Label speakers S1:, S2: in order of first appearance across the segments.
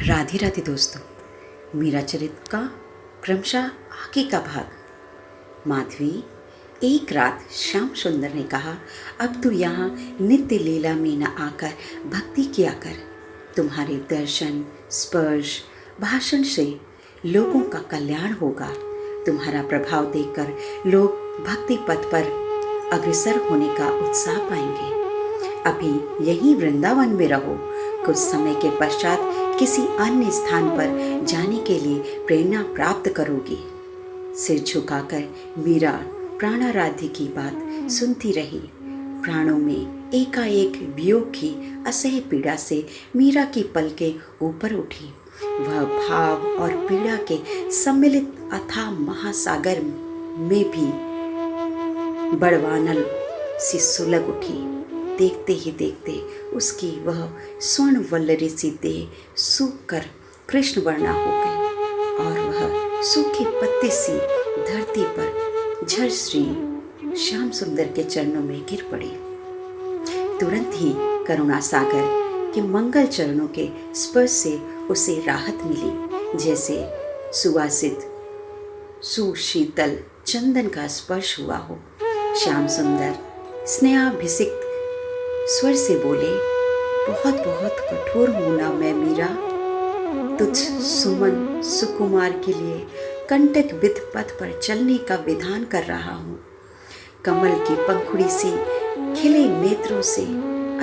S1: राधे राधे दोस्तों, मीरा चरित्र का क्रमशः आगे का भाग। माधवी, एक रात श्याम सुंदर ने कहा, अब तू यहाँ नित्य लीला में न आकर भक्ति किया कर। तुम्हारे दर्शन, स्पर्श, भाषण से लोगों का कल्याण होगा। तुम्हारा प्रभाव देखकर लोग भक्ति पथ पर अग्रसर होने का उत्साह पाएंगे। अभी यहीं वृंदावन में रहो, कुछ समय के पश्चात किसी अन्य स्थान पर जाने के लिए प्रेरणा प्राप्त करोगी। सिर झुकाकर मीरा प्राणाराध्य की बात सुनती रही। प्राणों में एकाएक वियोग की असह्य पीड़ा से मीरा की पलकें ऊपर उठी। वह भाव और पीड़ा के सम्मिलित अथाह महासागर में भी बड़वानल सी सुलग उठी। देखते ही देखते उसकी वह स्वर्ण वल्लरी सी देह सूख कर कृष्ण वर्णा हो गई और वह सूखे पत्ते सी धरती पर झर श्री श्याम सुंदर के चरणों में गिर पड़ी। तुरंत ही करुणा सागर के मंगल चरणों के स्पर्श से उसे राहत मिली, जैसे सुवासित सुशीतल चंदन का स्पर्श हुआ हो। श्याम सुंदर स्नेहाभिषिक्त स्वर से बोले, बहुत बहुत कठोर हूं ना मैं मीरा। तुझ सुमन सुकुमार के लिए कंटक विद पथ पर चलने का विधान कर रहा हूँ। कमल की पंखुड़ी सी खिले नेत्रों से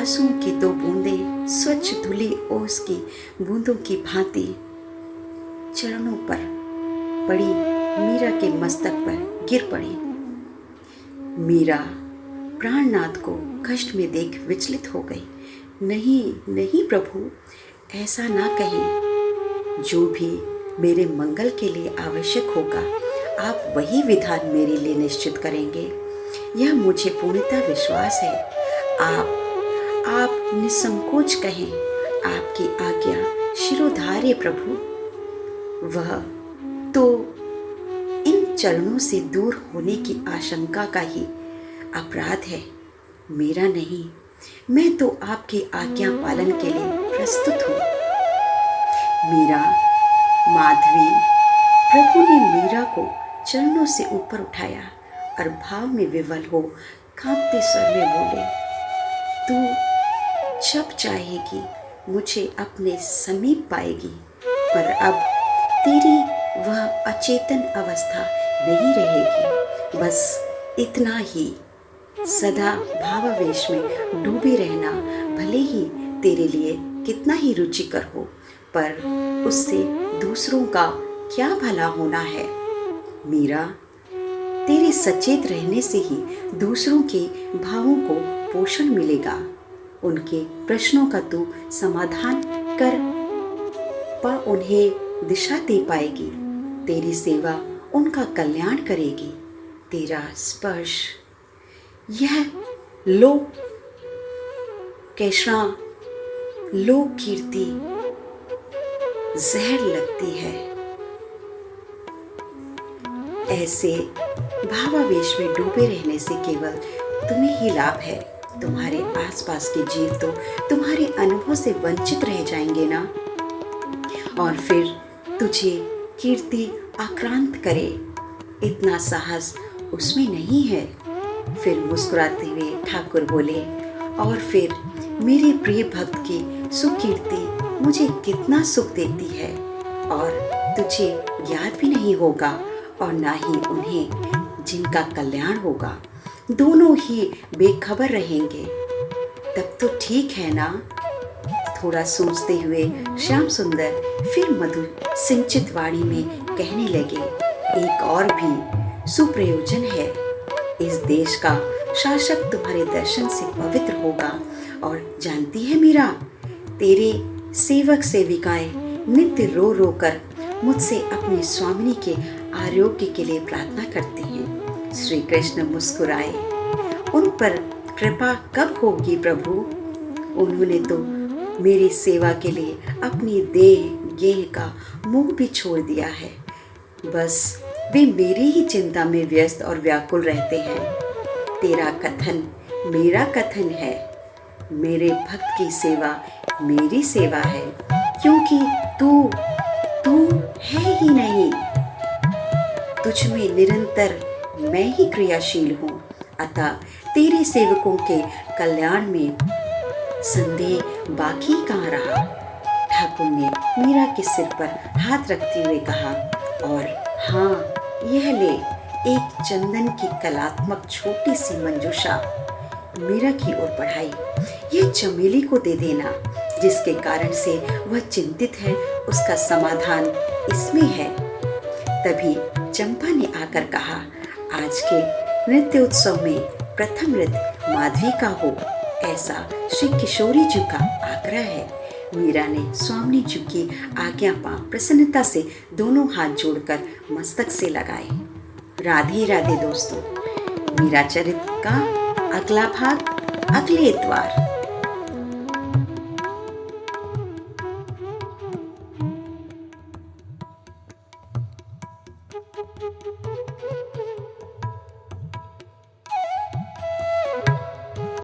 S1: आंसुओं की दो बूंदें स्वच्छ धुली ओस की बूंदों की भांति चरणों पर पड़ी मीरा के मस्तक पर गिर पड़ी। मीरा प्राणनाथ को कष्ट में देख विचलित हो गई। नहीं नहीं प्रभु, ऐसा ना कहें। जो भी मेरे मंगल के लिए आवश्यक होगा, आप वही विधान मेरे लिए निश्चित करेंगे, यह मुझे पूर्णतः विश्वास है। आप निसंकोच कहें, आपकी आज्ञा शिरोधार्य प्रभु। वह तो इन चरणों से दूर होने की आशंका का ही अपराध है, मेरा नहीं। मैं तो आपकी आज्ञा पालन के लिए प्रस्तुत हूँ। मीरा, माधवी, प्रभु ने मीरा को चरणों से ऊपर उठाया और भाव में विवल हो कांपते स्वर में बोले, तू जब चाहेगी मुझे अपने समीप पाएगी, पर अब तेरी वह अचेतन अवस्था नहीं रहेगी। बस इतना ही, सदा भावावेश में डूबे रहना भले ही तेरे लिए कितना ही रुचिकर हो, पर उससे दूसरों का क्या भला होना है। मीरा, तेरे सचेत रहने से ही दूसरों के भावों को पोषण मिलेगा। उनके प्रश्नों का तू समाधान कर पा उन्हें दिशा दे पाएगी। तेरी सेवा उनका कल्याण करेगी। तेरा स्पर्श, यह लोक कैषणा, लोक कीर्ति जहर लगती है। ऐसे भावावेश में डूबे रहने से केवल तुम्हें ही लाभ है। तुम्हारे आसपास के जीव तो तुम्हारे अनुभव से वंचित रह जाएंगे ना, और फिर तुझे कीर्ति आक्रांत करे, इतना साहस उसमें नहीं है। फिर मुस्कुराते हुए ठाकुर बोले, और फिर मेरे प्रिय भक्त की सुकीर्ति मुझे कितना सुख देती है, और तुझे याद भी नहीं होगा और ना ही उन्हें जिनका कल्याण होगा। दोनों ही बेखबर रहेंगे। तब तो ठीक है ना। थोड़ा सोचते हुए श्याम सुंदर फिर मधुर सिंचित वाणी में कहने लगे, एक और भी सुप्रयोजन है। इस देश का शासक तुम्हारे दर्शन से पवित्र होगा, और जानती है मीरा, तेरे सेवक सेविकाएं नित्य रो रो कर मुझसे अपनी स्वामिनी के आरोग्य के लिए प्रार्थना करती हैं। श्री कृष्ण मुस्कुराए, उन पर कृपा कब होगी प्रभु? उन्होंने तो मेरी सेवा के लिए अपनी देह गेह का मुंह भी छोड़ दिया है। बस वे मेरी ही चिंता में व्यस्त और व्याकुल रहते हैं। तेरा कथन मेरा कथन है। मेरे भक्त की सेवा मेरी सेवा है, क्योंकि तू तू है ही नहीं। तुझ में निरंतर मैं ही क्रियाशील हूँ, अतः तेरे सेवकों के कल्याण में संदेह बाकी कहाँ रहा। ठाकुर ने मीरा के सिर पर हाथ रखते हुए कहा, और हाँ, यह ले एक चंदन की कलात्मक छोटी सी मंजूषा। मीरा की ओर बढ़ाई। यह चमेली को दे देना, जिसके कारण से वह चिंतित है, उसका समाधान इसमें है। तभी चंपा ने आकर कहा, आज के नृत्य उत्सव में प्रथम नृत्य माधवी का हो, ऐसा श्री किशोरी जी का आग्रह है। मीरा ने स्वामी जी की आज्ञा पा प्रसन्नता से दोनों हाथ जोड़कर मस्तक से लगाए। राधे राधे दोस्तों। मीरा चरित्र का अगला भाग अगले इतवार।